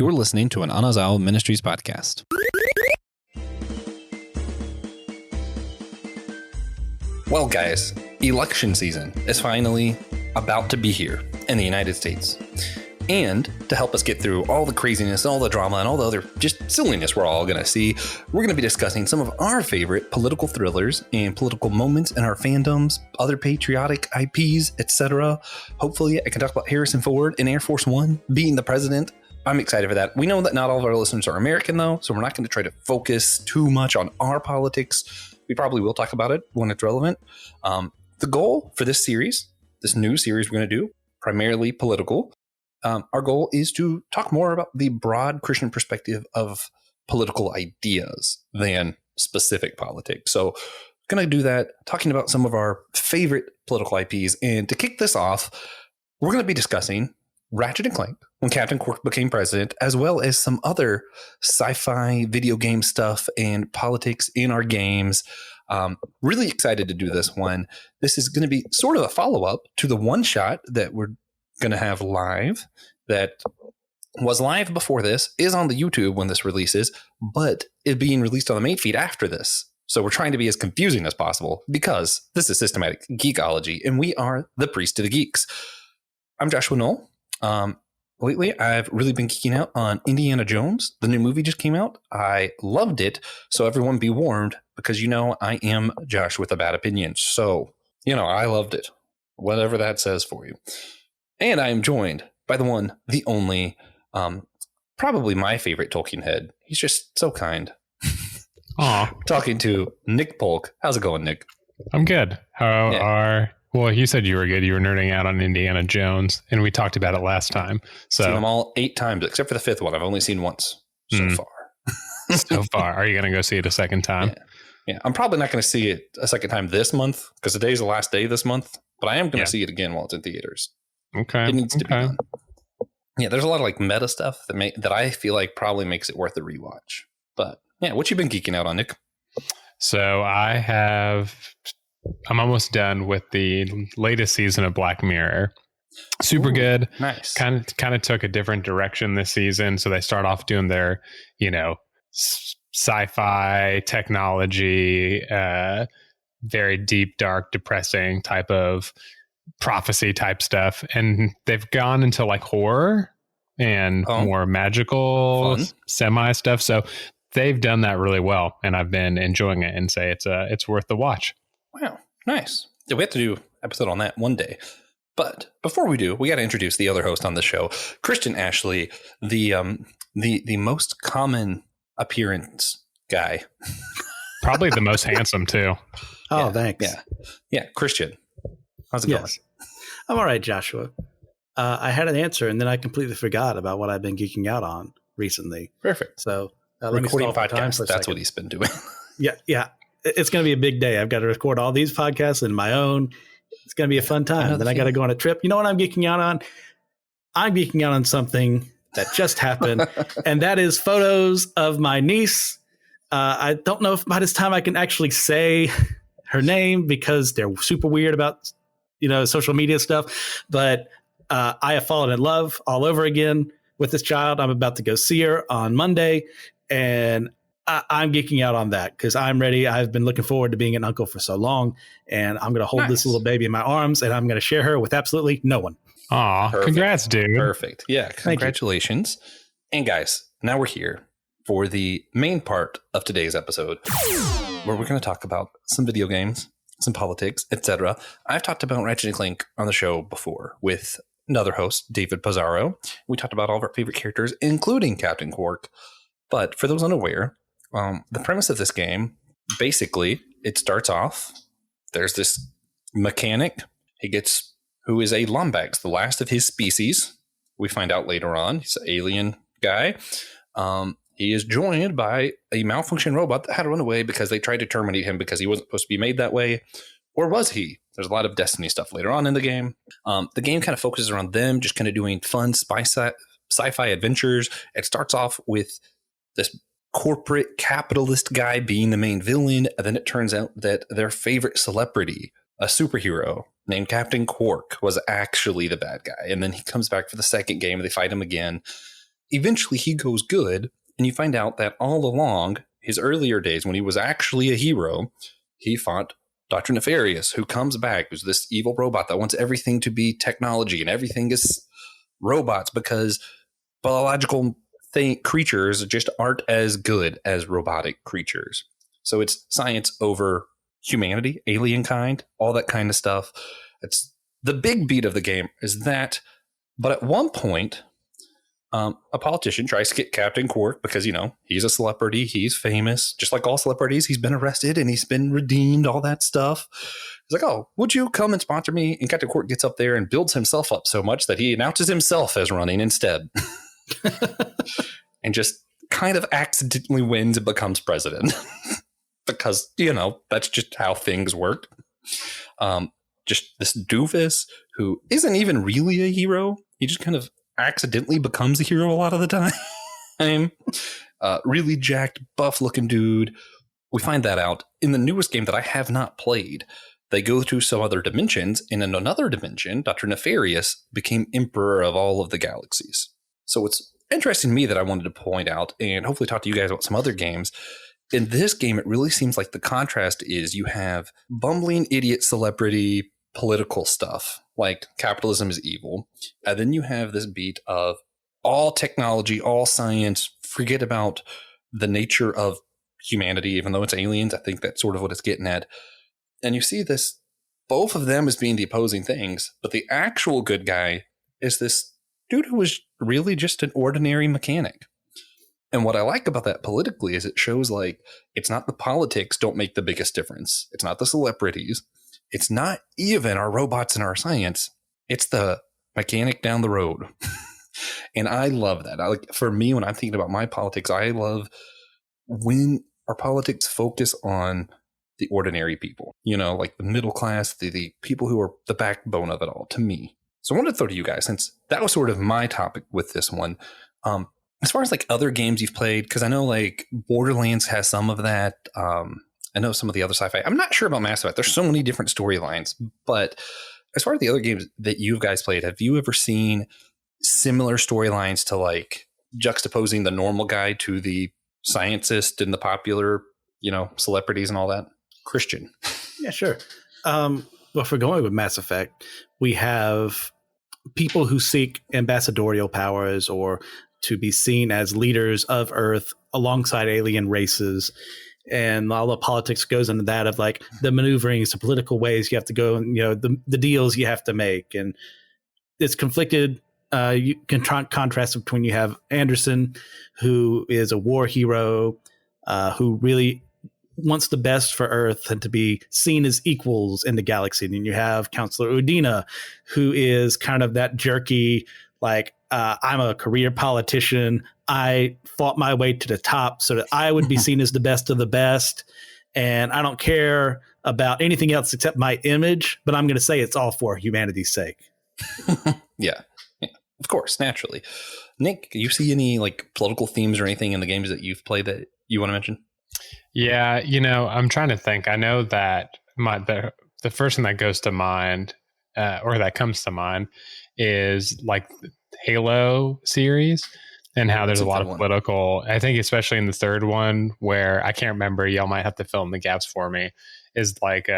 You're listening to an Anazao Ministries podcast. Well, guys, election season is finally about to be here in the United States. And to help us get through all the craziness, all the drama, and all the other just silliness we're all going to see, we're going to be discussing some of our favorite political thrillers and political moments in our fandoms, other patriotic IPs, etc. Hopefully, I can talk about Harrison Ford and Air Force One being the president. I'm excited for that. We know that not all of our listeners are American, though, so we're not going to try to focus too much on our politics. We probably will talk about it when it's relevant. The goal for this series, this new series we're going to do, primarily political, our goal is to talk more about the broad Christian perspective of political ideas than specific politics. So I'm going to do that, talking about some of our favorite political IPs. And to kick this off, we're going to be discussing Ratchet and Clank, when Captain Quark became president, as well as some other sci-fi video game stuff and politics in our games. Really excited to do this one. This is going to be sort of a follow-up to the one-shot that we're going to have live, that was live before this, is on the YouTube when this releases, but is being released on the main feed after this. So we're trying to be as confusing as possible because this is Systematic Geekology and we are the Priest of the Geeks. I'm Joshua Knoll. Lately, I've really been geeking out on Indiana Jones. The new movie just came out. I loved it. So everyone be warned, because I am Josh with a bad opinion. So, I loved it. Whatever that says for you. And I am joined by the one, the only, probably my favorite Tolkien head. He's just so kind. Aw. Talking to Nick Polk. How's it going, Nick? I'm good. Well, you said you were good. You were nerding out on Indiana Jones, and we talked about it last time. So seen them all 8 times, except for the 5th one. I've only seen once so far. So far. Are you going to go see it a second time? Yeah. I'm probably not going to see it a second time this month, because today's the last day this month, but I am going to see it again while it's in theaters. Okay. It needs to be done. Yeah, there's a lot of meta stuff that I feel like probably makes it worth a rewatch. But yeah, what you been geeking out on, Nick? So I'm almost done with the latest season of Black Mirror. Super good. Nice. Kind of took a different direction this season. So they start off doing their, sci-fi technology, very deep, dark, depressing type of prophecy type stuff, and they've gone into horror and more magical semi stuff. So they've done that really well, and I've been enjoying it and say it's worth the watch. Wow, nice. Yeah, we have to do an episode on that one day. But before we do, we got to introduce the other host on the show, Christian Ashley, the most common appearance guy. Probably the most handsome too. Oh, yeah, thanks. Yeah, Christian. How's it going? I'm all right, Joshua. I had an answer, and then I completely forgot about what I've been geeking out on recently. Perfect. So recording podcasts, that's what he's been doing. Yeah. It's going to be a big day. I've got to record all these podcasts in my own. It's going to be a fun time. Then I got to go on a trip. You know what I'm geeking out on? I'm geeking out on something that just happened, and that is photos of my niece. I don't know if by this time I can actually say her name because they're super weird about social media stuff, but I have fallen in love all over again with this child. I'm about to go see her on Monday, and I'm geeking out on that because I'm ready. I've been looking forward to being an uncle for so long, and I'm going to hold this little baby in my arms, and I'm going to share her with absolutely no one. Aw, congrats, dude. Perfect. Yeah, congratulations. And guys, now we're here for the main part of today's episode, where we're going to talk about some video games, some politics, etc. I've talked about Ratchet and Clank on the show before with another host, David Pizarro. We talked about all of our favorite characters, including Captain Quark. But for those unaware, the premise of this game, basically, it starts off, there's this mechanic, who is a Lombax, the last of his species. We find out later on, he's an alien guy. He is joined by a malfunction robot that had to run away because they tried to terminate him because he wasn't supposed to be made that way. Or was he? There's a lot of Destiny stuff later on in the game. The game kind of focuses around them just kind of doing fun sci-fi adventures. It starts off with this corporate capitalist guy being the main villain. And then it turns out that their favorite celebrity, a superhero named Captain Quark, was actually the bad guy. And then he comes back for the second game and they fight him again. eventually he goes good, and you find out that all along, his earlier days when he was actually a hero, he fought Dr. Nefarious, who comes back, who's this evil robot that wants everything to be technology and everything is robots because biological creatures just aren't as good as robotic creatures. So it's science over humanity, alien kind, all that kind of stuff. It's the big beat of the game is that. But at one point, a politician tries to get Captain Quark because, he's a celebrity. He's famous. Just like all celebrities, he's been arrested and he's been redeemed, all that stuff. He's like, oh, would you come and sponsor me? And Captain Quark gets up there and builds himself up so much that he announces himself as running instead. And just kind of accidentally wins and becomes president. Because, that's just how things work. Just this doofus who isn't even really a hero. He just kind of accidentally becomes a hero a lot of the time. Really jacked, buff-looking dude. We find that out in the newest game that I have not played. They go through some other dimensions, and in another dimension, Dr. Nefarious became emperor of all of the galaxies. So it's interesting to me that I wanted to point out and hopefully talk to you guys about some other games. In this game, it really seems like the contrast is you have bumbling idiot celebrity political stuff, like capitalism is evil. And then you have this beat of all technology, all science, forget about the nature of humanity, even though it's aliens. I think that's sort of what it's getting at. And you see this, both of them as being the opposing things, but the actual good guy is this dude who was really just an ordinary mechanic. And what I like about that politically is it shows like it's not the politics don't make the biggest difference. It's not the celebrities. It's not even our robots and our science. It's the mechanic down the road. And I love that. For me, when I'm thinking about my politics, I love when our politics focus on the ordinary people, like the middle class, the people who are the backbone of it all to me. So I wanted to throw to you guys, since that was sort of my topic with this one. As far as like other games you've played, because I know like Borderlands has some of that. I know some of the other sci-fi. I'm not sure about Mass Effect. There's so many different storylines. But as far as the other games that you guys played, have you ever seen similar storylines to like juxtaposing the normal guy to the scientist and the popular, celebrities and all that? Christian. Yeah, sure. Well, if we're going with Mass Effect, we have people who seek ambassadorial powers or to be seen as leaders of Earth alongside alien races. And all the politics goes into that of like the maneuverings, the political ways you have to go, and the deals you have to make. And it's conflicted. You can contrast between you have Anderson, who is a war hero, who really wants the best for Earth and to be seen as equals in the galaxy. And then you have Counselor Udina, who is kind of that jerky, like, I'm a career politician. I fought my way to the top so that I would be seen as the best of the best. And I don't care about anything else except my image, but I'm going to say it's all for humanity's sake. Yeah, of course, naturally. Nick, you see any like political themes or anything in the games that you've played that you want to mention? Yeah, I'm trying to think. I know that the first thing that goes to mind, or that comes to mind, is like the Halo series and how there's a lot of political. I think especially in the third one, where I can't remember, y'all might have to fill in the gaps for me, is like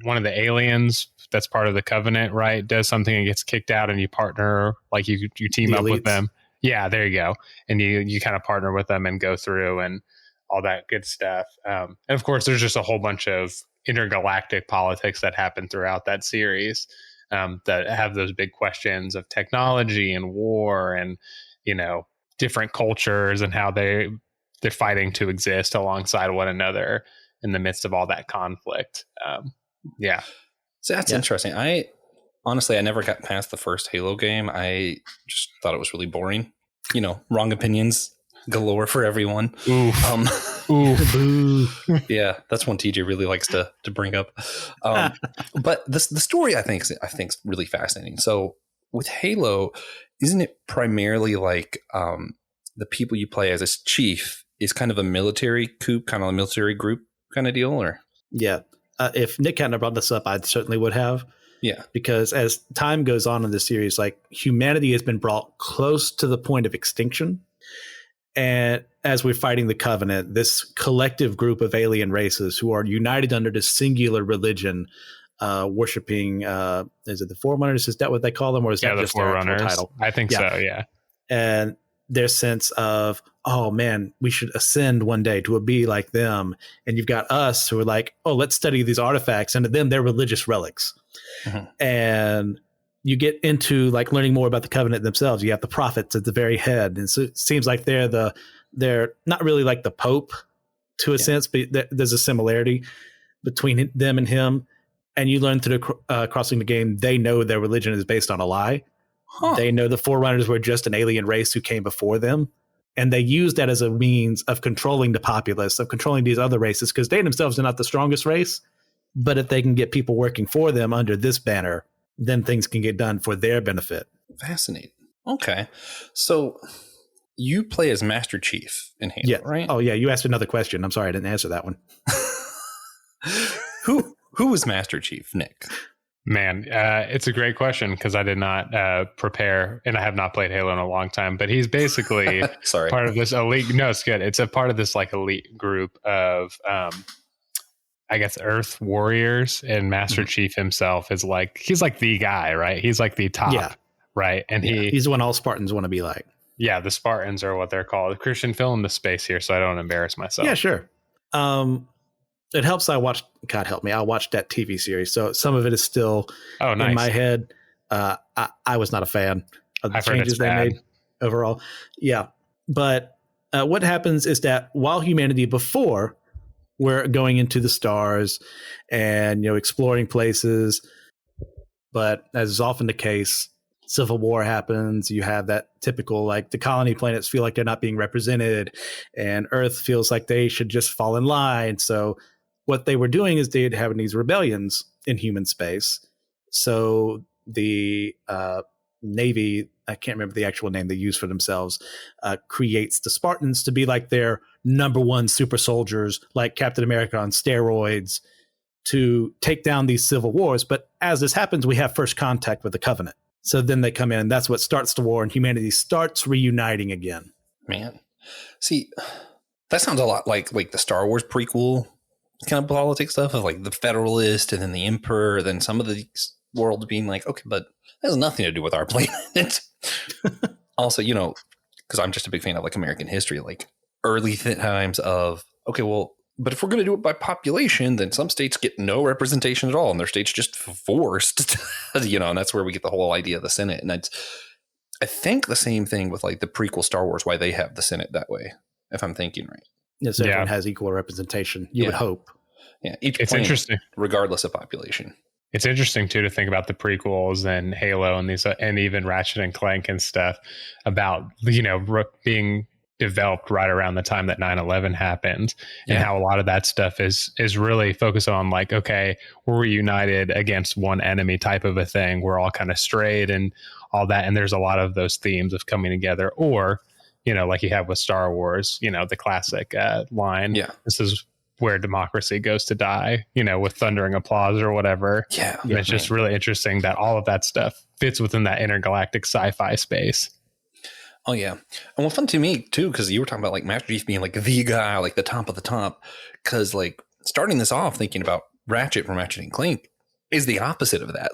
one of the aliens that's part of the Covenant, right, does something and gets kicked out, and you partner, like you team up with them. Yeah, there you go. And you kind of partner with them and go through and all that good stuff. And of course, there's just a whole bunch of intergalactic politics that happen throughout that series, that have those big questions of technology and war and, different cultures and how they're fighting to exist alongside one another in the midst of all that conflict. Yeah. So that's interesting. I never got past the first Halo game. I just thought it was really boring. Wrong opinions galore for everyone. Yeah, that's one TJ really likes to bring up. But the story I think is really fascinating. So with Halo, isn't it primarily like the people you play as a chief is kind of a military coup, kind of a military group kind of deal, or? Yeah. If Nick hadn't brought this up, I certainly would have. Yeah. Because as time goes on in this series, like humanity has been brought close to the point of extinction. And as we're fighting the Covenant, this collective group of alien races who are united under this singular religion, worshiping, is it the Forerunners? Is that what they call them? Or is that the just their actual Forerunners title? I think so, yeah. And their sense of, oh man, we should ascend one day to be like them. And you've got us who are like, oh, let's study these artifacts. And to them, they're religious relics. And you get into like learning more about the Covenant themselves. You have the prophets at the very head. And so it seems like they're not really like the Pope to a sense, but there's a similarity between them and him. And you learn through crossing the game, they know their religion is based on a lie. They know the Forerunners were just an alien race who came before them. And they use that as a means of controlling the populace, of controlling these other races, because they themselves are not the strongest race. But if they can get people working for them under this banner, then things can get done for their benefit. Fascinating. Okay. So you play as Master Chief in Halo, right? Oh, yeah. You asked another question. I'm sorry, I didn't answer that one. Who was Master Chief, Nick? Man, it's a great question because I did not prepare, and I have not played Halo in a long time. But he's basically part of this elite. No, it's good. It's a part of this like elite group of, I guess, Earth warriors, and Master Chief himself is like he's like the guy, right? He's like the top, right? And he's the one all Spartans want to be like. Yeah, the Spartans are what they're called. Christian, fill in the space here so I don't embarrass myself. Yeah, sure. It helps. I watched. God help me. I watched that TV series, so some of it is still in my head. I was not a fan of the changes they made overall. Yeah, but what happens is that while humanity before we're going into the stars and exploring places, but as is often the case, civil war happens. You have that typical like the colony planets feel like they're not being represented, and Earth feels like they should just fall in line. So what they were doing is they'd having these rebellions in human space. So the Navy, I can't remember the actual name they use for themselves, creates the Spartans to be like their number one super soldiers, like Captain America on steroids, to take down these civil wars. But as this happens, we have first contact with the Covenant. So then they come in, and that's what starts the war, and humanity starts reuniting again. Man, see, that sounds a lot like the Star Wars prequel kind of politics stuff of like the Federalist and then the Emperor, then some of the worlds being like, okay, but that has nothing to do with our planet. Also, because I'm just a big fan of like American history, like early times of, okay, well, but if we're going to do it by population, then some states get no representation at all, and their states just forced, and that's where we get the whole idea of the Senate. And I think the same thing with like the prequel Star Wars, why they have the Senate that way, if I'm thinking right. Yes, everyone has equal representation. You would hope. Yeah, it's interesting, regardless of population. It's interesting too to think about the prequels and Halo and these, and even Ratchet and Clank and stuff about being developed right around the time that 9/11 happened, and how a lot of that stuff is really focused on like, okay, we're united against one enemy type of a thing. We're all kind of strayed and all that, and there's a lot of those themes of coming together, or like you have with Star Wars, the classic line. Yeah, this is where democracy goes to die, with thundering applause or whatever. Yeah. And it's just really interesting that all of that stuff fits within that intergalactic sci-fi space. Oh, yeah. And well, fun to me, too, because you were talking about like Master Chief being like the guy, like the top of the top. Because like starting this off thinking about Ratchet from Ratchet and Clank is the opposite of that.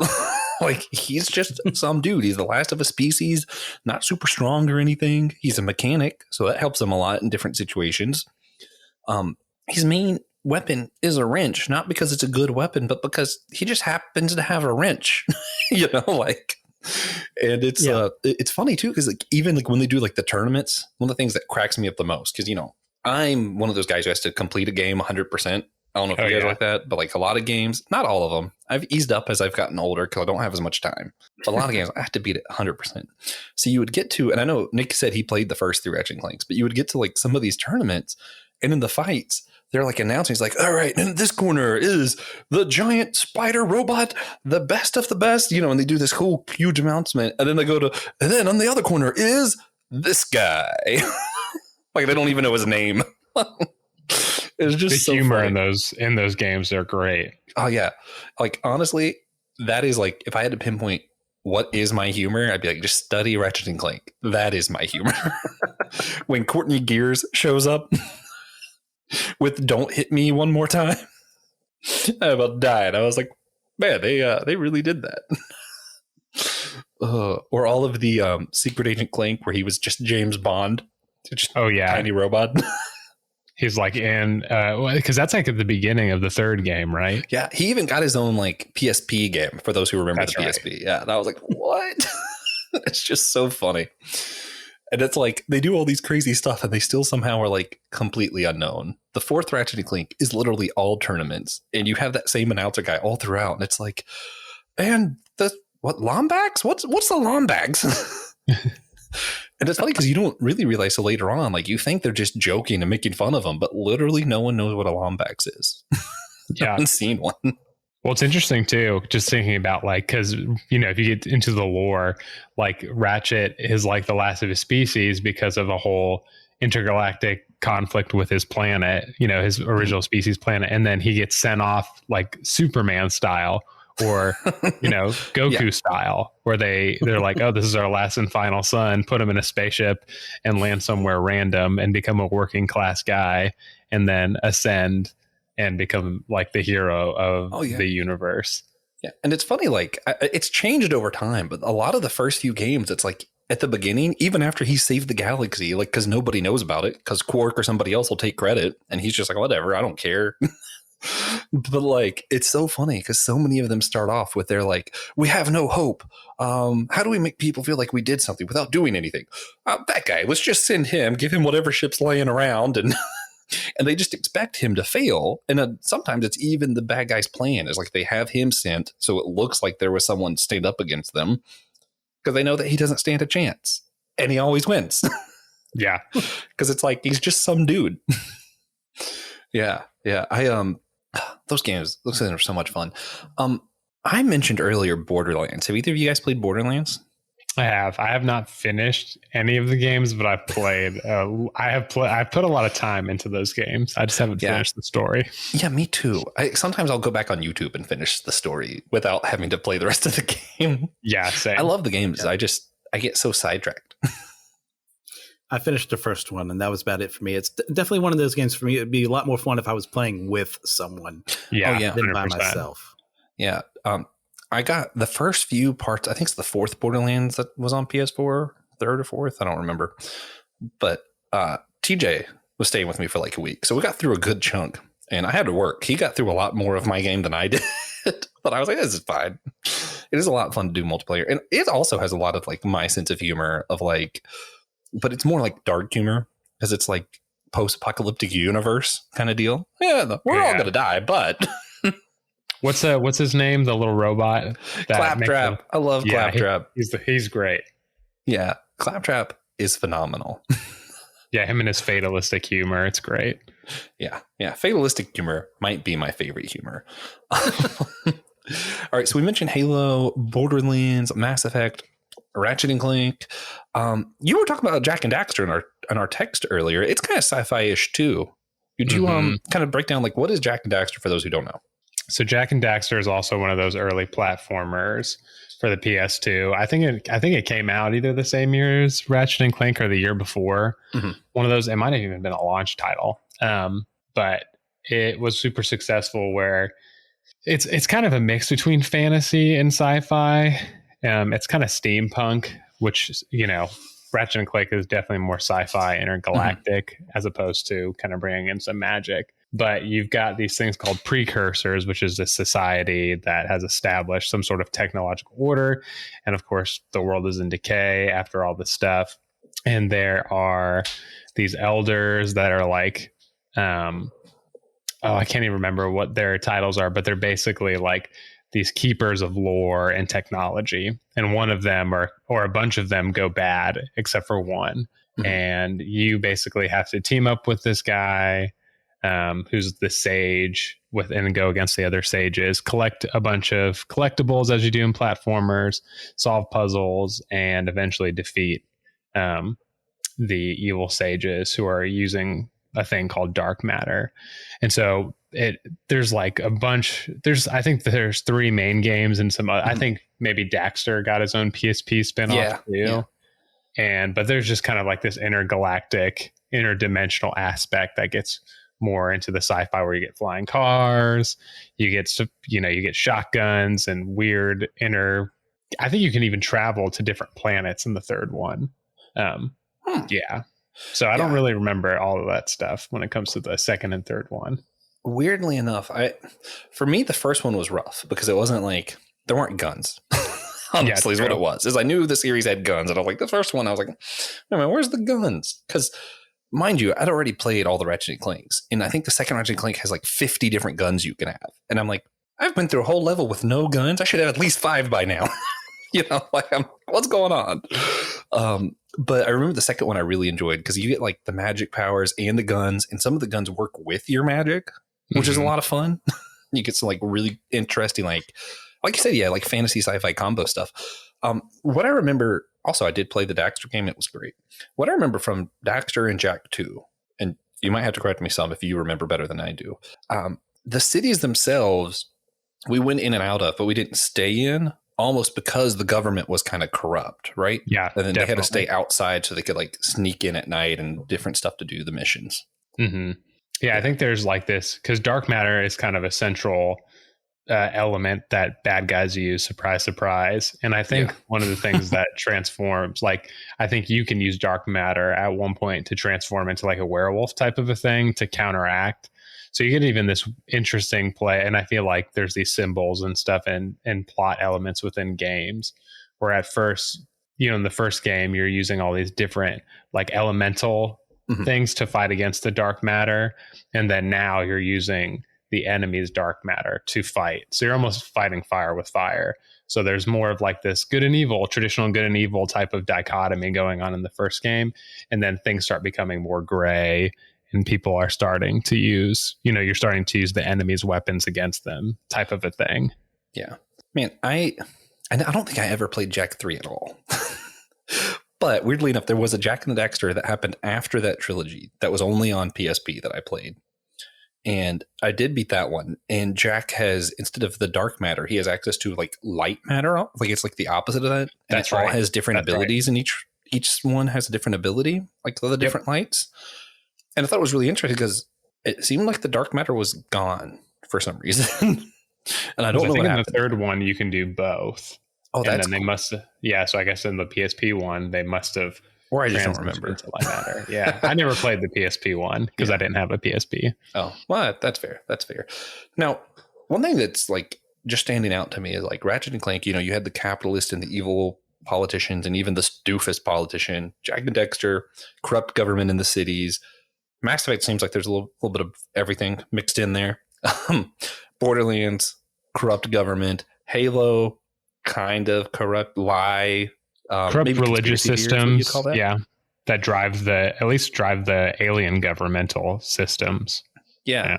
Like he's just some dude. He's the last of a species, not super strong or anything. He's a mechanic, so that helps him a lot in different situations. His main weapon is a wrench, not because it's a good weapon, but because he just happens to have a wrench, and it's funny too. Cause like, even like when they do like the tournaments, one of the things that cracks me up the most, cause I'm one of those guys who has to complete a game 100%. I don't know if you guys like that, but like a lot of games, not all of them, I've eased up as I've gotten older because I don't have as much time. But a lot of games, I have to beat it 100%. So you would get to, and I know Nick said he played the first 3 Ratchet and Clanks, but you would get to like some of these tournaments, and in the fights, they're like announcing, it's like, all right, in this corner is the giant spider robot, the best of the best, and they do this whole huge announcement. And then they go to, and then on the other corner is this guy. Like they don't even know his name. It's just the so humor funny. in those games are great. Oh yeah. Like honestly, that is like, if I had to pinpoint what is my humor, I'd be like, just study Ratchet and Clank. That is my humor. when Courtney Gears shows up with "Don't hit me one more time," I about died. I was like, man, they really did that. Or all of the Secret Agent Clank, where he was just James Bond, just tiny robot. He's like in, because that's like at the beginning of the third game, right? Yeah, he even got his own like PSP game for those who remember the PSP. Yeah, and I was like, what? It's just so funny. And it's like they do all these crazy stuff and they still somehow are like completely unknown. The fourth Ratchet and Clank is literally all tournaments, and you have that same announcer guy all throughout, and it's like, and the what Lombax? What's the Lombax? And it's funny because you don't really realize till later on, like you think they're just joking and making fun of them, but literally no one knows what a Lombax is. Yeah, I haven't seen one. Well, it's interesting too, just thinking about like, because, you know, if you get into the lore, like Ratchet is like the last of his species because of a whole intergalactic conflict with his planet, you know, his original species planet. And then he gets sent off like Superman style or, you know, Goku style, where they're like, oh, this is our last and final son, put him in a spaceship and land somewhere random and become a working class guy and then ascend and become like the hero of the universe. Yeah. And it's funny, like it's changed over time, but a lot of the first few games, it's like at the beginning, even after he saved the galaxy, like, cause nobody knows about it, cause Quark or somebody else will take credit. And he's just like, whatever, I don't care. But like, it's so funny because so many of them start off with their like, we have no hope. How do we make people feel like we did something without doing anything? That guy, let's just send him, give him whatever ship's laying around, and they just expect him to fail. And sometimes it's even the bad guy's plan is like they have him sent so it looks like there was someone stand up against them because they know that he doesn't stand a chance, and he always wins. Yeah, because it's like he's just some dude. Yeah. Those games are so much fun. I mentioned earlier Borderlands. Have either of you guys played Borderlands? I have not finished any of the games, but I've played. I've put a lot of time into those games. I just haven't finished the story. Yeah, me too. Sometimes I'll go back on YouTube and finish the story without having to play the rest of the game. Yeah, same. I love the games. Yeah. I get so sidetracked. I finished the first one, and that was about it for me. It's definitely one of those games for me. It'd be a lot more fun if I was playing with someone. Yeah, than by myself. Yeah. I got the first few parts. I think it's the fourth Borderlands that was on PS4, third or fourth. I don't remember. But TJ was staying with me for like a week. So we got through a good chunk, and I had to work. He got through a lot more of my game than I did. But I was like, this is fine. It is a lot of fun to do multiplayer. And it also has a lot of like my sense of humor of like, but it's more like dark humor because it's like post-apocalyptic universe kind of deal. Yeah, we're all going to die, but... What's his name? The little robot? Claptrap. I love Claptrap. He's great. Yeah, Claptrap is phenomenal. Yeah, him and his fatalistic humor. It's great. Yeah. Fatalistic humor might be my favorite humor. All right, so we mentioned Halo, Borderlands, Mass Effect, Ratchet and Clank. You were talking about Jack and Daxter in our text earlier. It's kind of sci-fi-ish too. Could you kind of break down like what is Jack and Daxter for those who don't know? So Jack and Daxter is also one of those early platformers for the PS2. I think it came out either the same year as Ratchet and Clank or the year before. Mm-hmm. One of those. It might have even been a launch title, but it was super successful. Where it's kind of a mix between fantasy and sci-fi. It's kind of steampunk, which, you know, Ratchet and Clank is definitely more sci-fi intergalactic as opposed to kind of bringing in some magic. But you've got these things called precursors, which is a society that has established some sort of technological order. And of course, the world is in decay after all this stuff. And there are these elders that are like, I can't even remember what their titles are, but they're basically like these keepers of lore and technology. And one of them or a bunch of them go bad, except for one. Mm-hmm. And you basically have to team up with this guy who's the sage and go against the other sages, collect a bunch of collectibles as you do in platformers, solve puzzles, and eventually defeat the evil sages who are using a thing called dark matter. And so there's like a bunch. I think there's 3 main games and some. I think maybe Daxter got his own PSP spinoff too. Yeah. but there's just kind of like this intergalactic, interdimensional aspect that gets more into the sci-fi, where you get flying cars, you get shotguns and weird I think you can even travel to different planets in the third one. Yeah. So I don't really remember all of that stuff when it comes to the second and third one. Weirdly enough, for me, the first one was rough because it wasn't like, there weren't guns. Honestly, is what it was. Is I knew the series had guns, and I was like, the first one, I was like, man, where's the guns? Because mind you, I'd already played all the Ratchet and Clanks, and I think the second Ratchet and Clank has like 50 different guns you can have, and I'm like, I've been through a whole level with no guns. I should have at least 5 by now. What's going on? But I remember the second one I really enjoyed because you get like the magic powers and the guns, and some of the guns work with your magic, which is a lot of fun. You get some like really interesting, like you said, like fantasy sci-fi combo stuff. What I remember, also, I did play the Daxter game. It was great. What I remember from Daxter and Jak 2, and you might have to correct me some if you remember better than I do. The cities themselves, we went in and out of, but we didn't stay in, almost because the government was kind of corrupt, right? Yeah. And then they had to stay outside so they could like sneak in at night and different stuff to do the missions. Mm-hmm. Yeah, I think there's like this, because dark matter is kind of a central element that bad guys use. Surprise, surprise. And I think one of the things that transforms, like, I think you can use dark matter at one point to transform into like a werewolf type of a thing to counteract. So you get even this interesting play. And I feel like there's these symbols and stuff and plot elements within games where at first, in the first game, you're using all these different like elemental things to fight against the dark matter. And then now you're using the enemy's dark matter to fight. So you're almost fighting fire with fire. So there's more of like this good and evil, traditional good and evil type of dichotomy going on in the first game. And then things start becoming more gray and people are starting to use, you're starting to use the enemy's weapons against them type of a thing. Yeah. Man, I don't think I ever played Jak 3 at all. But weirdly enough, there was a Jak and the Daxter that happened after that trilogy that was only on PSP that I played. And I did beat that one. And Jak has, instead of the dark matter, he has access to like light matter. Like it's like the opposite of that. And That's it all right. has different abilities, and each one has a different ability, like the different lights. And I thought it was really interesting because it seemed like the dark matter was gone for some reason. And I don't know what happened. In the third one, you can do both. Oh, that's and then they must, so I guess in the PSP one, they must have. Or I just don't remember. Light matter. Yeah, I never played the PSP one because I didn't have a PSP. Oh, well, that's fair. That's fair. Now, one thing that's like just standing out to me is like Ratchet and Clank. You had the capitalist and the evil politicians, and even the doofus politician, Jak and Daxter, corrupt government in the cities. Mass Effect seems like there's a little bit of everything mixed in there. Borderlands, corrupt government. Halo, kind of corrupt, lie. Corrupt religious systems, that drive the alien governmental systems. Yeah.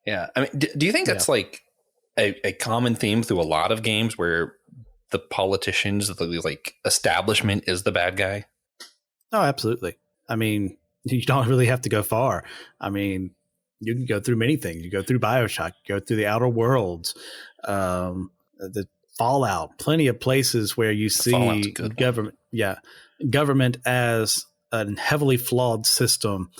I mean, do you think that's like a common theme through a lot of games where the politicians, the like establishment, is the bad guy? Oh, absolutely. I mean, you don't really have to go far. I mean, you can go through many things. You go through BioShock, you go through the Outer Worlds, the Fallout, plenty of places where you see government as a heavily flawed system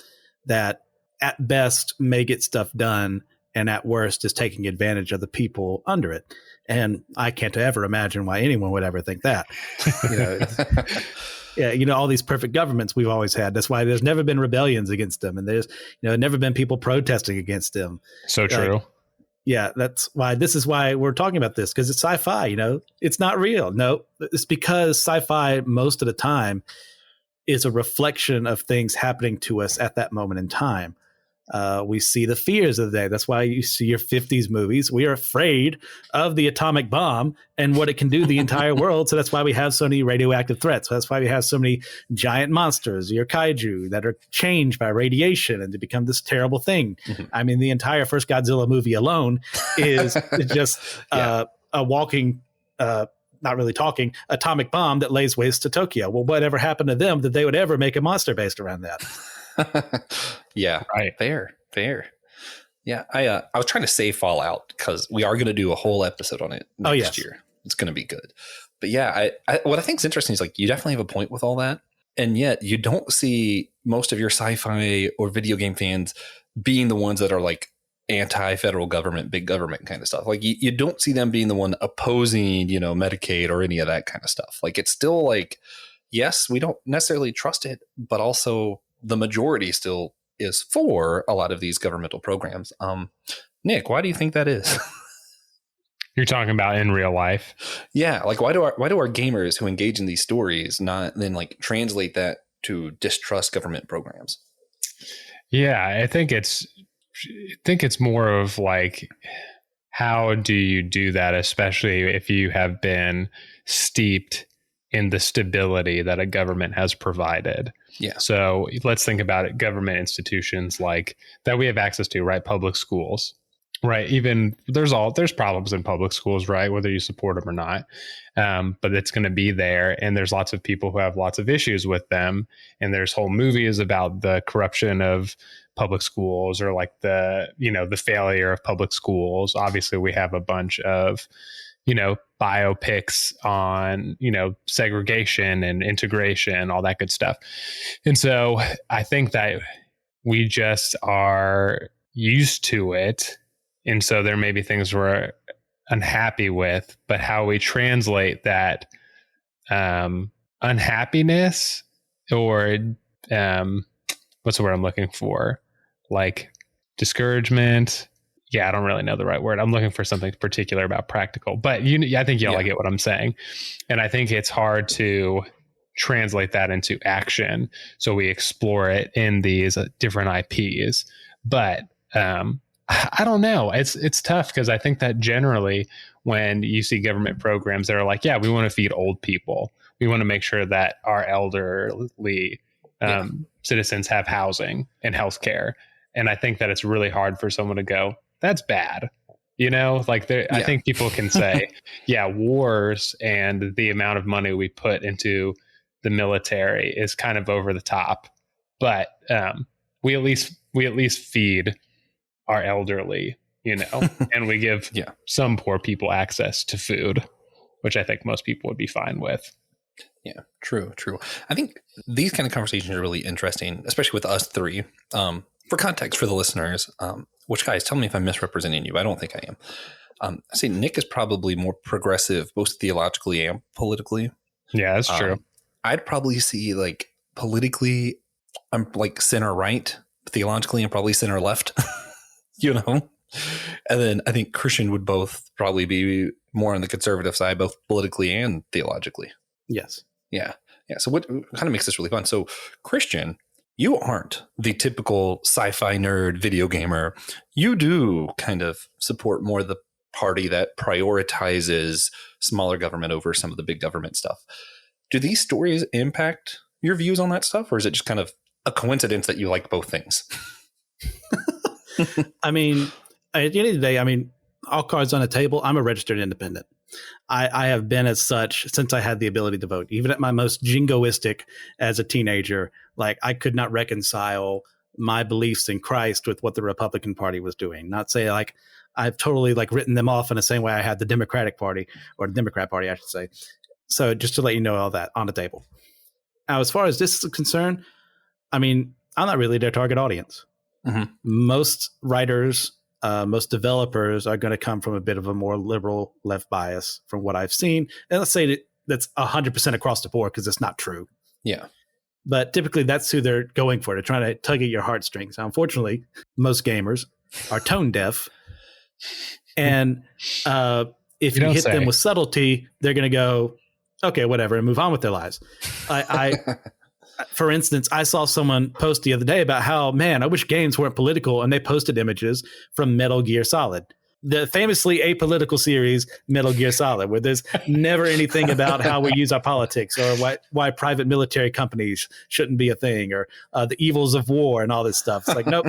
that at best may get stuff done and at worst is taking advantage of the people under it. And I can't ever imagine why anyone would ever think that. All these perfect governments we've always had. That's why there's never been rebellions against them, and there's never been people protesting against them. So true. That's why this is why we're talking about this, because it's sci-fi, it's not real. No, it's because sci-fi most of the time is a reflection of things happening to us at that moment in time. We see the fears of the day. That's why you see your 50s movies. We are afraid of the atomic bomb and what it can do to the entire world. So that's why we have so many radioactive threats. So that's why we have so many giant monsters, your kaiju, that are changed by radiation and to become this terrible thing. Mm-hmm. I mean, the entire first Godzilla movie alone is just a walking, not really talking, atomic bomb that lays waste to Tokyo. Well, whatever happened to them that they would ever make a monster based around that? Yeah, right. Fair. Yeah, I was trying to save Fallout because we are going to do a whole episode on it next year. It's going to be good. But yeah, what I think is interesting is like you definitely have a point with all that. And yet you don't see most of your sci-fi or video game fans being the ones that are like anti-federal government, big government kind of stuff. Like you don't see them being the one opposing, Medicaid or any of that kind of stuff. Like it's still like, yes, we don't necessarily trust it, but also the majority still is for a lot of these governmental programs. Nick, why do you think that is? You're talking about in real life. Yeah. Like why do our gamers who engage in these stories not then like translate that to distrust government programs? Yeah, I think it's more of like, how do you do that, especially if you have been steeped in the stability that a government has provided? Yeah. So let's think about it. Government institutions like that we have access to, right? Public schools, right? Even there's problems in public schools, right? Whether you support them or not. But it's going to be there. And there's lots of people who have lots of issues with them. And there's whole movies about the corruption of public schools, or like the failure of public schools. Obviously we have a bunch of, biopics on, segregation and integration, all that good stuff. And so I think that we just are used to it. And so there may be things we're unhappy with, but how we translate that unhappiness, or what's the word I'm looking for? Like discouragement. Yeah, I don't really know the right word. I'm looking for something particular about practical, but I think y'all get what I'm saying. And I think it's hard to translate that into action. So we explore it in these different IPs, but I don't know. It's tough, because I think that generally when you see government programs that are like, yeah, we want to feed old people, we want to make sure that our elderly citizens have housing and healthcare. And I think that it's really hard for someone to go, that's bad. I think people can say, yeah, wars and the amount of money we put into the military is kind of over the top, but we at least feed our elderly, and we give some poor people access to food, which I think most people would be fine with. Yeah, true. I think these kind of conversations are really interesting, especially with us three. For context for the listeners, which, guys, tell me if I'm misrepresenting you. I don't think I am. I say Nick is probably more progressive, both theologically and politically. Yeah, that's true. I'd probably see like politically, I'm like center right. Theologically, I'm probably center left. And then I think Christian would both probably be more on the conservative side, both politically and theologically. Yes. Yeah. So what kind of makes this really fun? So Christian, you aren't the typical sci-fi nerd video gamer. You do kind of support more the party that prioritizes smaller government over some of the big government stuff. Do these stories impact your views on that stuff, or is it just kind of a coincidence that you like both things? I mean, at the end of the day, all cards on the table, I'm a registered independent. I have been as such since I had the ability to vote. Even at my most jingoistic as a teenager, like I could not reconcile my beliefs in Christ with what the Republican Party was doing. Not say like I've totally like written them off in the same way I had the Democratic Party, or the Democrat Party, I should say. So just to let you know all that on the table. Now, as far as this is concerned, I'm not really their target audience. Mm-hmm. Most writers, most developers are going to come from a bit of a more liberal left bias from what I've seen. And let's say that's 100% across the board, because it's not true. Yeah. But typically that's who they're going for. They're trying to tug at your heartstrings. Now, unfortunately, most gamers are tone deaf. And if you hit them with subtlety, they're going to go, okay, whatever, and move on with their lives. For instance, I saw someone post the other day about how, man, I wish games weren't political, and they posted images from Metal Gear Solid, the famously apolitical series Metal Gear Solid, where there's never anything about how we use our politics, or why private military companies shouldn't be a thing, or the evils of war and all this stuff. It's like, nope.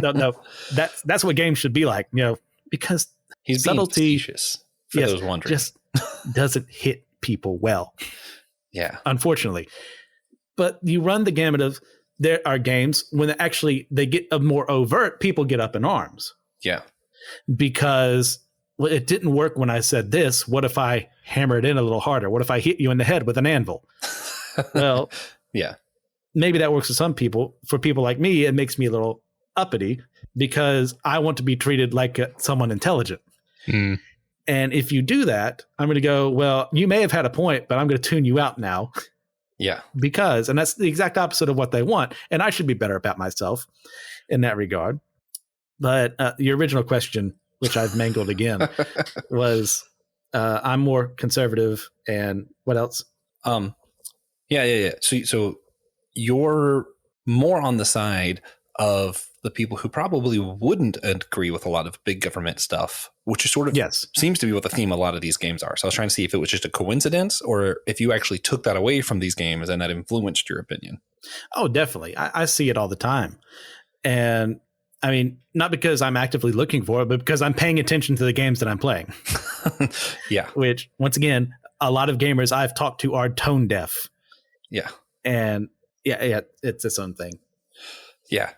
That's what games should be like, because he's subtlety, for those wondering, just doesn't hit people well. Yeah, unfortunately. But you run the gamut of, there are games when they get a more overt, people get up in arms. Yeah. Because it didn't work when I said this. What if I hammer it in a little harder? What if I hit you in the head with an anvil? Well, yeah. maybe that works for some people. For people like me, it makes me a little uppity because I want to be treated like someone intelligent. Mm. And if you do that, I'm going to go, well, you may have had a point, but I'm going to tune you out now. Yeah. And that's the exact opposite of what they want. And I should be better about myself in that regard. But your original question, which I've mangled again, was I'm more conservative. And what else? Yeah. So you're more on the side of the people who probably wouldn't agree with a lot of big government stuff, which is sort of seems to be what the theme of a lot of these games are. So I was trying to see if it was just a coincidence or if you actually took that away from these games and that influenced your opinion. Oh, definitely. I see it all the time. And I mean, not because I'm actively looking for it, but because I'm paying attention to the games that I'm playing. Yeah. Which, once again, a lot of gamers I've talked to are tone deaf. Yeah. And yeah, it's its own thing. Yeah.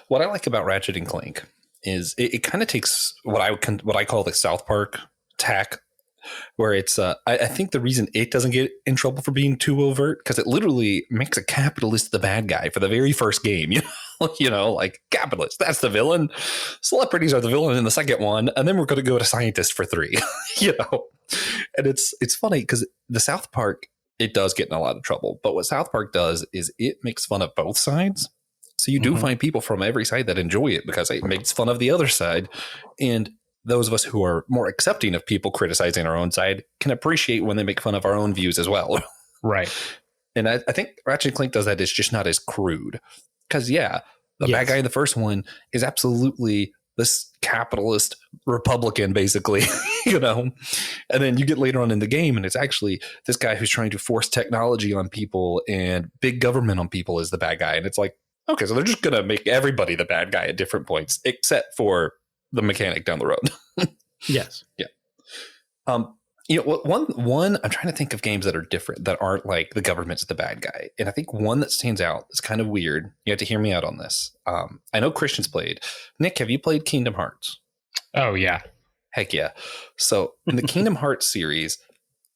What I like about Ratchet and Clank is it kind of takes what I call the South Park tack, where it's I think the reason it doesn't get in trouble for being too overt because it literally makes a capitalist the bad guy for the very first game. Like capitalist, that's the villain. Celebrities are the villain in the second one, and then we're going to go to scientist for 3. And it's funny because the South Park, it does get in a lot of trouble, but what South Park does is it makes fun of both sides. So you do find people from every side that enjoy it because it makes fun of the other side. And those of us who are more accepting of people criticizing our own side can appreciate when they make fun of our own views as well. Right. And I think Ratchet and Clank does that. It's just not as crude. Because, the bad guy in the first one is absolutely this capitalist Republican, basically, And then you get later on in the game and it's actually this guy who's trying to force technology on people and big government on people is the bad guy. And it's like, okay, so they're just going to make everybody the bad guy at different points, except for the mechanic down the road. Yes. Yeah. One, I'm trying to think of games that are different, that aren't like the government's the bad guy. And I think one that stands out is kind of weird. You have to hear me out on this. I know Christian's played. Nick, have you played Kingdom Hearts? Oh, yeah. Heck yeah. So in the Kingdom Hearts series,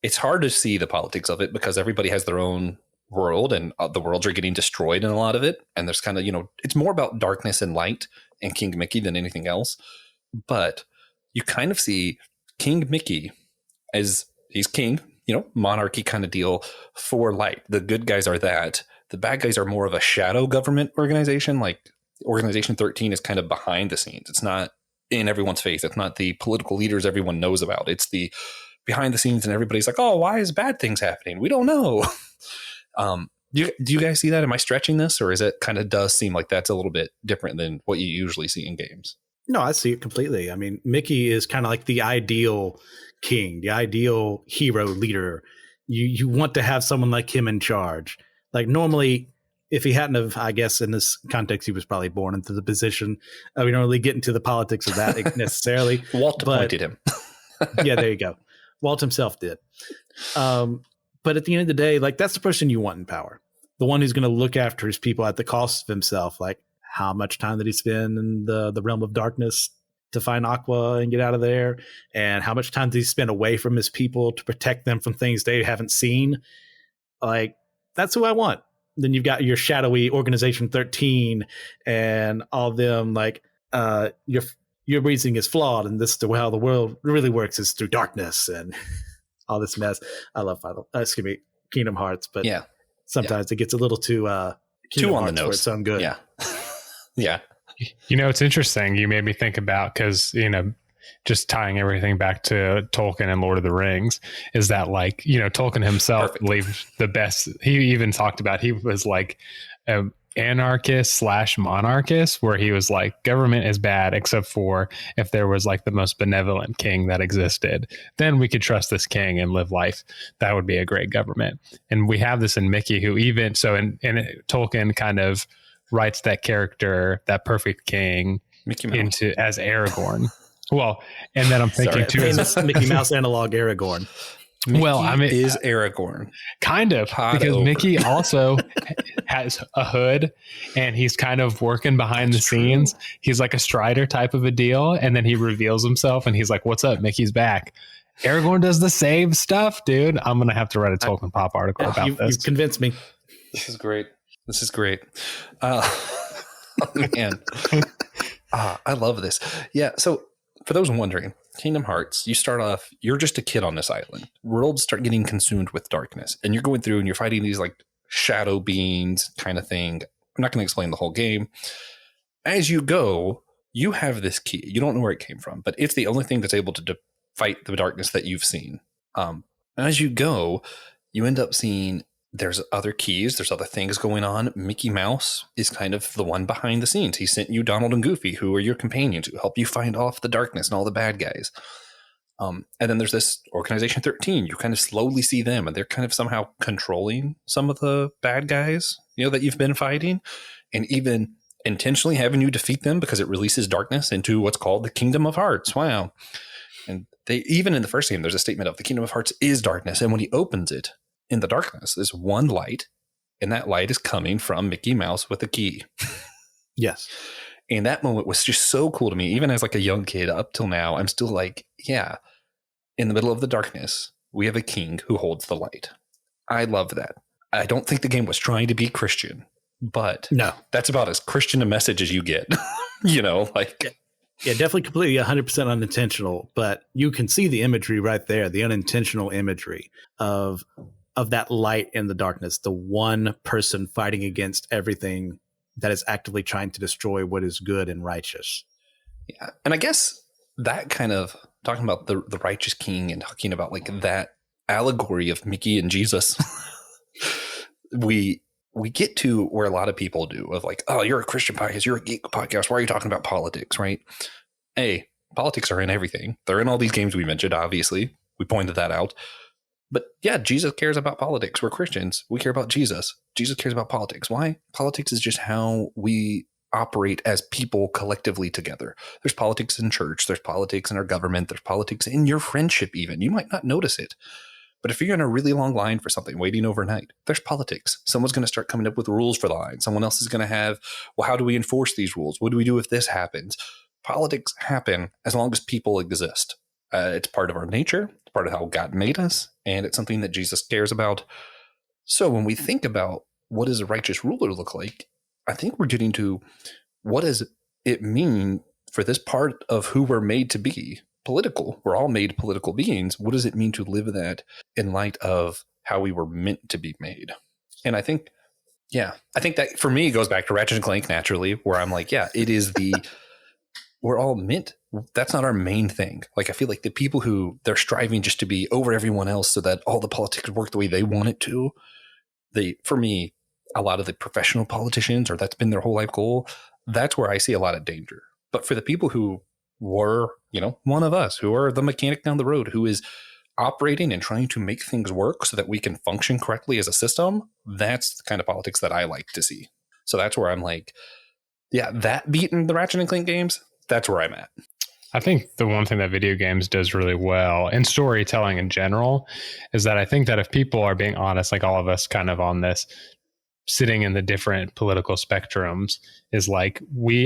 it's hard to see the politics of it because everybody has their own world and the worlds are getting destroyed in a lot of it. And there's kind of, it's more about darkness and light and King Mickey than anything else. But you kind of see King Mickey as he's king, monarchy kind of deal for light. The good guys are that. The bad guys are more of a shadow government organization. Like Organization 13 is kind of behind the scenes. It's not in everyone's face. It's not the political leaders everyone knows about. It's the behind the scenes and everybody's like, oh, why is bad things happening? We don't know. Do you guys see that? Am I stretching this, or is it kind of does seem like that's a little bit different than what you usually see in games? No, I see it completely. I mean, Mickey is kind of like the ideal king, the ideal hero leader. You want to have someone like him in charge. Like normally, if he hadn't have, I guess in this context, he was probably born into the position. We don't really get into the politics of that necessarily. Walt appointed him. Yeah, there you go. Walt himself did. But at the end of the day, like that's the person you want in power. The one who's going to look after his people at the cost of himself. Like how much time did he spend in the realm of darkness to find Aqua and get out of there? And how much time did he spend away from his people to protect them from things they haven't seen? Like that's who I want. Then you've got your shadowy Organization 13 and all of them like your reasoning is flawed and this is how the world really works is through darkness and all this mess. I love Kingdom Hearts, but sometimes it gets a little too on the nose. It's so good. Yeah. Yeah. It's interesting. You made me think about, because, just tying everything back to Tolkien and Lord of the Rings is that like, Tolkien himself believed the best. He even talked about, he was like anarchist / monarchist, where he was like, government is bad except for if there was like the most benevolent king that existed, then we could trust this king and live life. That would be a great government. And we have this in Mickey, who even so in Tolkien kind of writes that character, that perfect king, into as Aragorn. Well, and then I'm thinking too, famous Mickey Mouse analog Aragorn. Mickey is Aragorn. Kind of, because Mickey also has a hood and he's kind of working behind the scenes. He's like a Strider type of a deal. And then he reveals himself and he's like, what's up? Mickey's back. Aragorn does the same stuff, dude. I'm going to have to write a Tolkien Pop article about this. You've convinced me. This is great. This is great. Oh, man. I love this. Yeah. So for those wondering, Kingdom Hearts, you start off, you're just a kid on this island. Worlds start getting consumed with darkness, and you're going through and you're fighting these like shadow beings kind of thing. I'm not going to explain the whole game. As you go, you have this key. You don't know where it came from, but it's the only thing that's able to fight the darkness that you've seen. As you go, you end up seeing there's other keys, there's other things going on. Mickey Mouse is kind of the one behind the scenes. He sent you Donald and Goofy, who are your companions, who help you find off the darkness and all the bad guys. And then there's this Organization 13. You kind of slowly see them, and they're kind of somehow controlling some of the bad guys, that you've been fighting, and even intentionally having you defeat them because it releases darkness into what's called the Kingdom of Hearts. Wow. And they, even in the first game, there's a statement of the Kingdom of Hearts is darkness. And when he opens it, in the darkness, there's one light, and that light is coming from Mickey Mouse with a key. Yes. And that moment was just so cool to me. Even as like a young kid up till now, I'm still like, yeah, in the middle of the darkness, we have a king who holds the light. I love that. I don't think the game was trying to be Christian, but no, that's about as Christian a message as you get, like. Yeah, definitely completely 100% unintentional, but you can see the imagery right there, the unintentional imagery of that light in the darkness, the one person fighting against everything that is actively trying to destroy what is good and righteous. Yeah. And I guess that kind of talking about the righteous king and talking about like that allegory of Mickey and Jesus, we get to where a lot of people do of like, oh, you're a Christian podcast, you're a geek podcast, why are you talking about politics, right? Hey, politics are in everything. They're in all these games we mentioned, obviously. We pointed that out. But yeah, Jesus cares about politics. We're Christians. We care about Jesus. Jesus cares about politics. Why? Politics is just how we operate as people collectively together. There's politics in church. There's politics in our government. There's politics in your friendship even. You might not notice it. But if you're in a really long line for something, waiting overnight, there's politics. Someone's going to start coming up with rules for the line. Someone else is going to have, well, how do we enforce these rules? What do we do if this happens? Politics happen as long as people exist. It's part of our nature. It's part of how God made us. And it's something that Jesus cares about. So when we think about what does a righteous ruler look like, I think we're getting to what does it mean for this part of who we're made to be? Political. We're all made political beings. What does it mean to live that in light of how we were meant to be made? And I think that for me goes back to Ratchet and Clank naturally, where I'm like, yeah, it is we're all meant. That's not our main thing. Like, I feel like the people who they're striving just to be over everyone else so that all the politics work the way they want it to. For me, a lot of the professional politicians, or that's been their whole life goal, that's where I see a lot of danger. But for the people who were, one of us, who are the mechanic down the road, who is operating and trying to make things work so that we can function correctly as a system, that's the kind of politics that I like to see. So that's where I'm like, yeah, that beat in the Ratchet and Clank games, that's where I'm at. I think the one thing that video games does really well, and storytelling in general, is that I think that if people are being honest, like all of us kind of on this, sitting in the different political spectrums, is like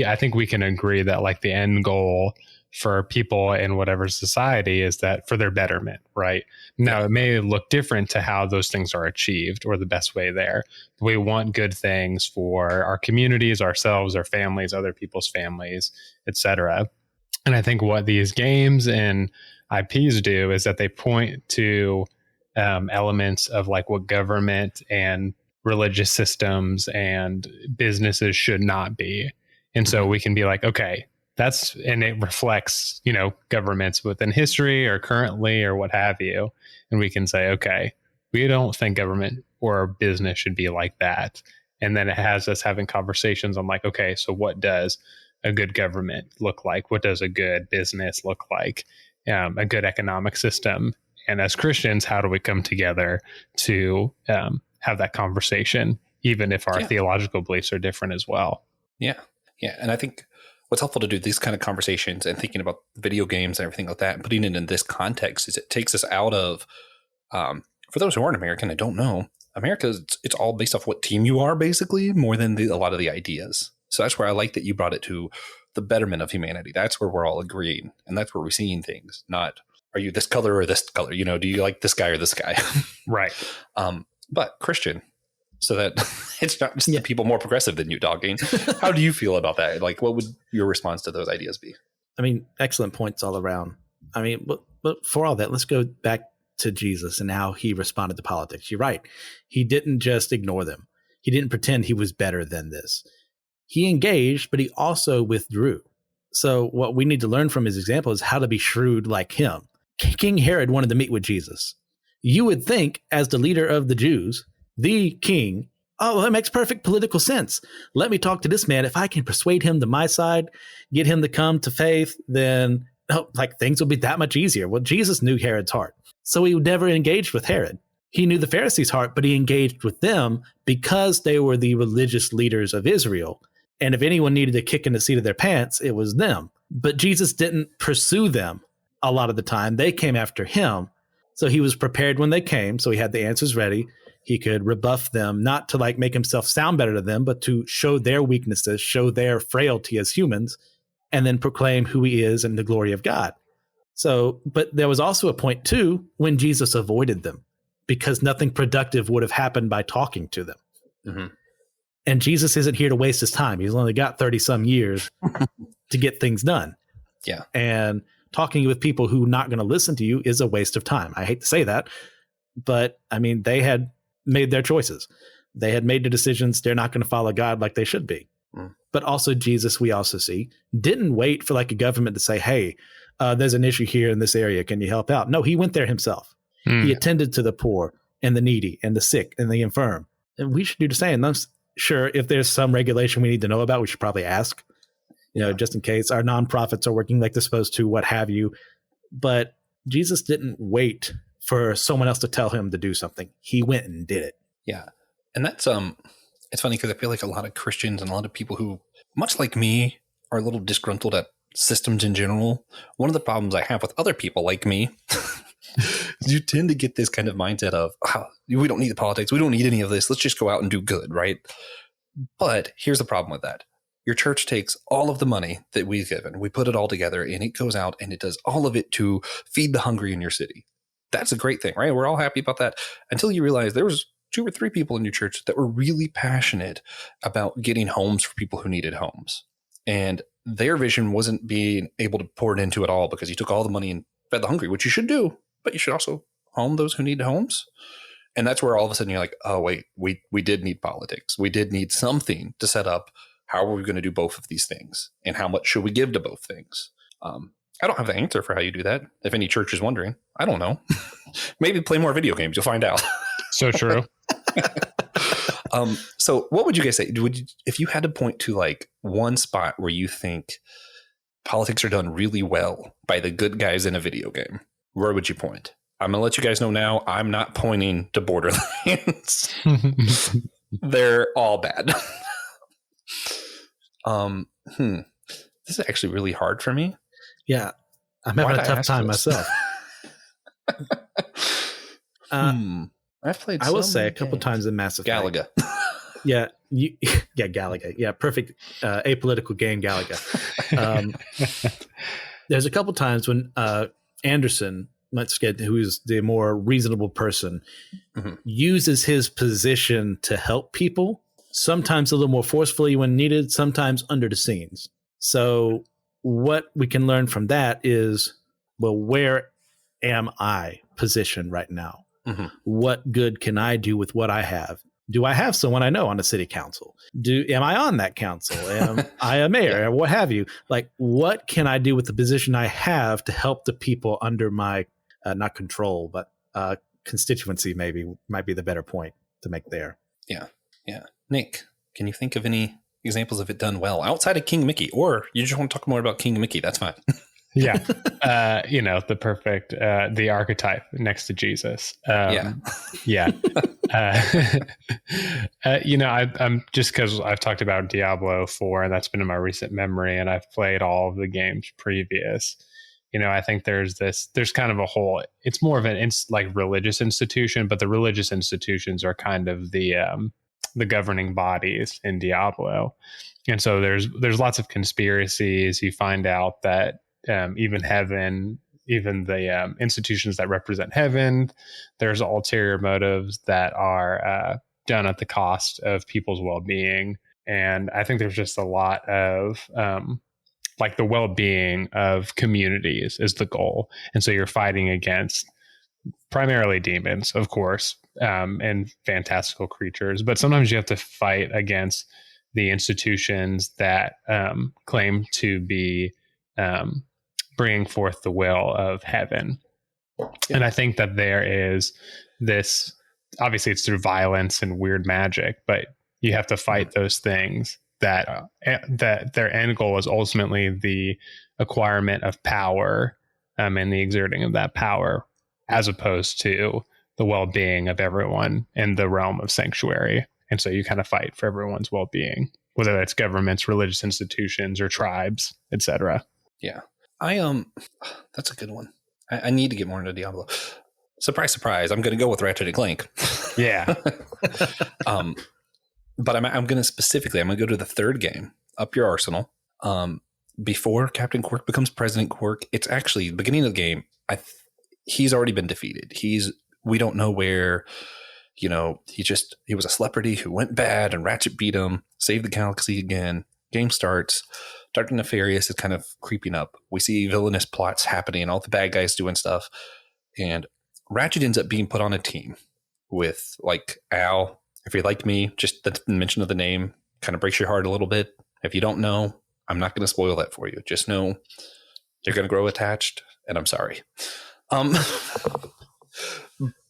I think we can agree that like the end goal for people in whatever society is that for their betterment, right? Now, it may look different to how those things are achieved or the best way there. We want good things for our communities, ourselves, our families, other people's families, etc. And I think what these games and IPs do is that they point to elements of like what government and religious systems and businesses should not be. And so we can be like, okay, and it reflects, governments within history or currently or what have you. And we can say, okay, we don't think government or business should be like that. And then it has us having conversations on like, okay, so what does a good government look like? What does a good business look like? A good economic system? And as Christians, how do we come together to have that conversation, even if our theological beliefs are different as well? Yeah. Yeah. And I think what's helpful to do these kind of conversations and thinking about video games and everything like that and putting it in this context is it takes us out of, for those who aren't American, I don't know, America, it's all based off what team you are, basically, more than a lot of the ideas. So that's where I like that you brought it to the betterment of humanity. That's where we're all agreeing. And that's where we're seeing things, not are you this color or this color? Do you like this guy or this guy? Right. But Christian, so that it's not just the people more progressive than you talking. How do you feel about that? Like, what would your response to those ideas be? I mean, excellent points all around. I mean, but for all that, let's go back to Jesus and how he responded to politics. You're right. He didn't just ignore them. He didn't pretend he was better than this. He engaged, but he also withdrew. So what we need to learn from his example is how to be shrewd like him. King Herod wanted to meet with Jesus. You would think, as the leader of the Jews, the king, oh, that makes perfect political sense. Let me talk to this man. If I can persuade him to my side, get him to come to faith, then things will be that much easier. Well, Jesus knew Herod's heart, so he never engaged with Herod. He knew the Pharisees' heart, but he engaged with them because they were the religious leaders of Israel. And if anyone needed a kick in the seat of their pants, it was them. But Jesus didn't pursue them a lot of the time. They came after him. So he was prepared when they came. So he had the answers ready. He could rebuff them, not to make himself sound better to them, but to show their weaknesses, show their frailty as humans, and then proclaim who he is and the glory of God. So, but there was also a point too when Jesus avoided them because nothing productive would have happened by talking to them. Mm-hmm. And Jesus isn't here to waste his time. He's only got 30 some years to get things done. Yeah. And talking with people who are not going to listen to you is a waste of time. I hate to say that, but I mean, they had made their choices. They had made the decisions. They're not going to follow God like they should be. Mm. But also Jesus, we also see, didn't wait for a government to say, hey, there's an issue here in this area. Can you help out? No, he went there himself. He attended to the poor and the needy and the sick and the infirm. And we should do the same. Sure, if there's some regulation we need to know about, we should probably ask, just in case our nonprofits are working like they're supposed to, what have you. But Jesus didn't wait for someone else to tell him to do something. He went and did it. Yeah. And that's, it's funny because I feel like a lot of Christians and a lot of people who, much like me, are a little disgruntled at systems in general. One of the problems I have with other people like me you tend to get this kind of mindset of, we don't need the politics. We don't need any of this. Let's just go out and do good, right? But here's the problem with that. Your church takes all of the money that we've given, we put it all together, and it goes out and it does all of it to feed the hungry in your city. That's a great thing, right? We're all happy about that until you realize there was 2 or 3 people in your church that were really passionate about getting homes for people who needed homes. And their vision wasn't being able to pour it into it all because you took all the money and fed the hungry, which you should do. But you should also home those who need homes. And that's where all of a sudden you're like, oh, wait, we did need politics. We did need something to set up. How are we going to do both of these things? And how much should we give to both things? I don't have the answer for how you do that. If any church is wondering, I don't know. Maybe play more video games. You'll find out. So true. So what would you guys say? If you had to point to one spot where you think politics are done really well by the good guys in a video game, where would you point? I'm going to let you guys know now, I'm not pointing to Borderlands. They're all bad. This is actually really hard for me. Yeah. I'm having a tough time myself. I've played I will say a couple times in Mass Effect. Galaga. Yeah. Galaga. Yeah. Perfect. Apolitical game, Galaga. There's a couple times when Anderson, who is the more reasonable person, uses his position to help people, sometimes a little more forcefully when needed, sometimes under the scenes. So what we can learn from that is, well, where am I positioned right now? Mm-hmm. What good can I do with what I have? Do I have someone I know on the city council? Am I on that council? Am I a mayor? Or what have you? What can I do with the position I have to help the people under my, not control, but constituency might be the better point to make there. Yeah. Yeah. Nick, can you think of any examples of it done well outside of King Mickey? Or you just want to talk more about King Mickey? That's fine. Yeah. The perfect, the archetype next to Jesus. I'm just because I've talked about Diablo 4 and that's been in my recent memory and I've played all of the games previous. I think there's kind of a whole, it's more of an religious institution, but the religious institutions are kind of the governing bodies in Diablo. And so there's lots of conspiracies. You find out that, even heaven, even the institutions that represent heaven, there's ulterior motives that are done at the cost of people's well-being. And I think there's just a lot of like the well-being of communities is the goal. And so you're fighting against primarily demons, of course, and fantastical creatures. But sometimes you have to fight against the institutions that claim to be bringing forth the will of heaven. Yeah. And I think that there is this, obviously it's through violence and weird magic, but you have to fight those things that their end goal is ultimately the acquirement of power and the exerting of that power, as opposed to the well-being of everyone in the realm of sanctuary. And so you kind of fight for everyone's well-being, whether that's governments, religious institutions, or tribes, etc. Yeah. That's a good one. I need to get more into Diablo. Surprise, surprise. I'm going to go with Ratchet and Clank. Yeah. But I'm going to go to the third game, Up Your Arsenal. Before Captain Quirk becomes President Quirk, it's actually the beginning of the game. He's already been defeated. We don't know where, he was a celebrity who went bad and Ratchet beat him, saved the galaxy again. Game starts. Dark and Nefarious is kind of creeping up. We see villainous plots happening, all the bad guys doing stuff. And Ratchet ends up being put on a team with like Al. If you're like me, just the mention of the name kind of breaks your heart a little bit. If you don't know, I'm not going to spoil that for you. Just know you're going to grow attached, and I'm sorry.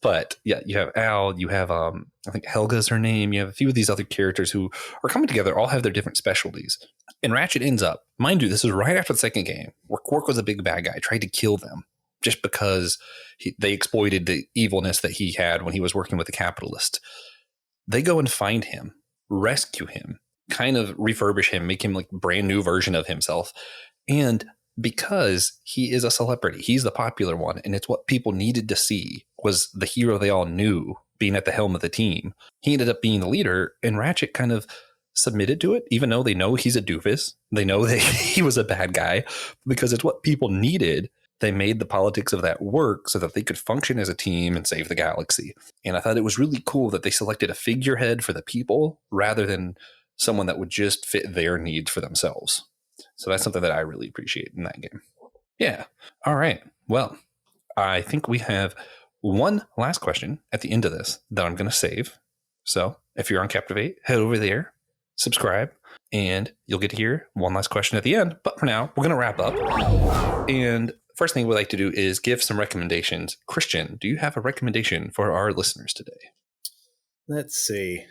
But yeah, you have Al, you have I think Helga's her name. You have a few of these other characters who are coming together, all have their different specialties. And Ratchet ends up, mind you, this is right after the second game, where Quark was a big bad guy, tried to kill them just because they exploited the evilness that he had when he was working with the capitalist. They go and find him, rescue him, kind of refurbish him, make him like a brand new version of himself. And because he is a celebrity, he's the popular one, and it's what people needed to see, was the hero they all knew being at the helm of the team. He ended up being the leader, and Ratchet kind of submitted to it, even though they know he's a doofus. They know that he was a bad guy, because it's what people needed. They made the politics of that work so that they could function as a team and save the galaxy. And I thought it was really cool that they selected a figurehead for the people rather than someone that would just fit their needs for themselves. So that's something that I really appreciate in that game. Yeah. All right. Well, I think we have one last question at the end of this that I'm going to save. So if you're on Captivate, head over there, subscribe, and you'll get to hear one last question at the end. But for now, we're going to wrap up. And first thing we'd like to do is give some recommendations. Christian, do you have a recommendation for our listeners today? Let's see.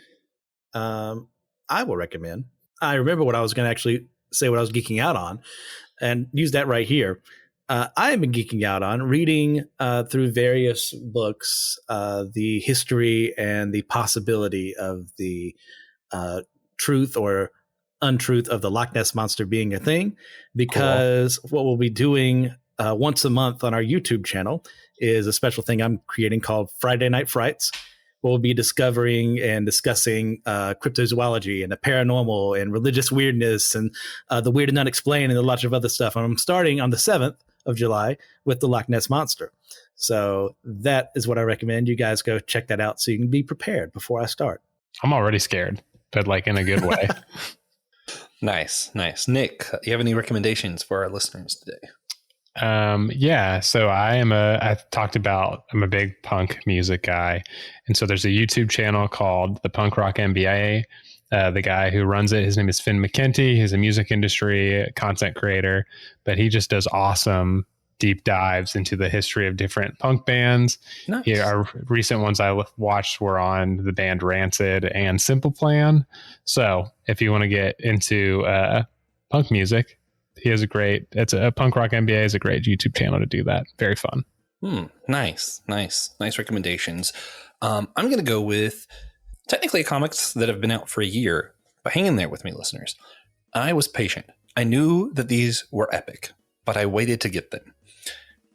I will recommend. I remember what I was going to actually say, what I was geeking out on, and use that right here. I have been geeking out on reading through various books the history and the possibility of the truth or untruth of the Loch Ness Monster being a thing, because What we'll be doing once a month on our YouTube channel is a special thing I'm creating called Friday Night Frights. We'll be discovering and discussing cryptozoology and the paranormal and religious weirdness and the weird and unexplained and a lot of other stuff. And I'm starting on the 7th of July with the Loch Ness Monster. So that is what I recommend. You guys go check that out so you can be prepared before I start. I'm already scared, but like in a good way. Nice. Nick, you have any recommendations for our listeners today? Yeah. So I'm a big punk music guy. And so there's a YouTube channel called the Punk Rock MBA. The guy who runs it, his name is Finn McKenty. He's a music industry content creator, but he just does awesome deep dives into the history of different punk bands. Nice. Our recent ones I watched were on the band Rancid and Simple Plan. So if you want to get into punk music, it's a Punk Rock MBA is a great YouTube channel to do that. Very fun. Nice recommendations. I'm going to go with technically comics that have been out for a year, but hang in there with me, listeners. I was patient. I knew that these were epic, but I waited to get them.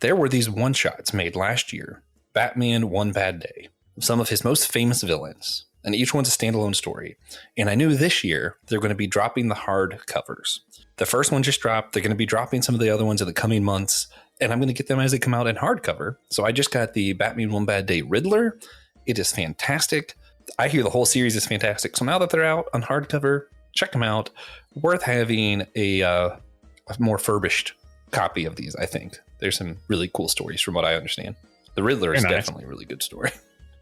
There were these one-shots made last year, Batman One Bad Day, some of his most famous villains, and each one's a standalone story. And I knew this year they're going to be dropping the hard covers. The first one just dropped. They're going to be dropping some of the other ones in the coming months, and I'm going to get them as they come out in hardcover. So I just got the Batman One Bad Day Riddler. It is fantastic. I hear the whole series is fantastic. So now that they're out on hardcover, check them out. Worth having a more furbished copy of these, I think. There's some really cool stories from what I understand. The Riddler is definitely a really good story.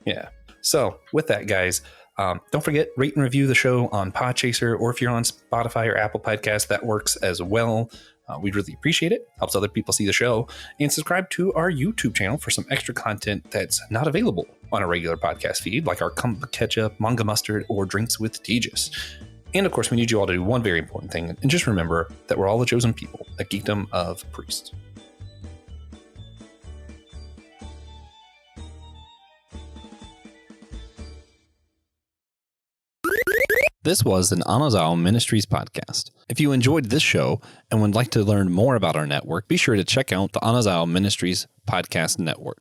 Yeah. So with that, guys, don't forget, rate and review the show on Podchaser, or if you're on Spotify or Apple Podcasts, that works as well. We'd really appreciate it. Helps other people see the show. And subscribe to our YouTube channel for some extra content that's not available on a regular podcast feed, like our Ketchup, Manga Mustard, or Drinks with Tejas. And of course, we need you all to do one very important thing. And just remember that we're all the chosen people, a geekdom of priests. This was an Anazao Ministries podcast. If you enjoyed this show and would like to learn more about our network, be sure to check out the Anazao Ministries podcast network.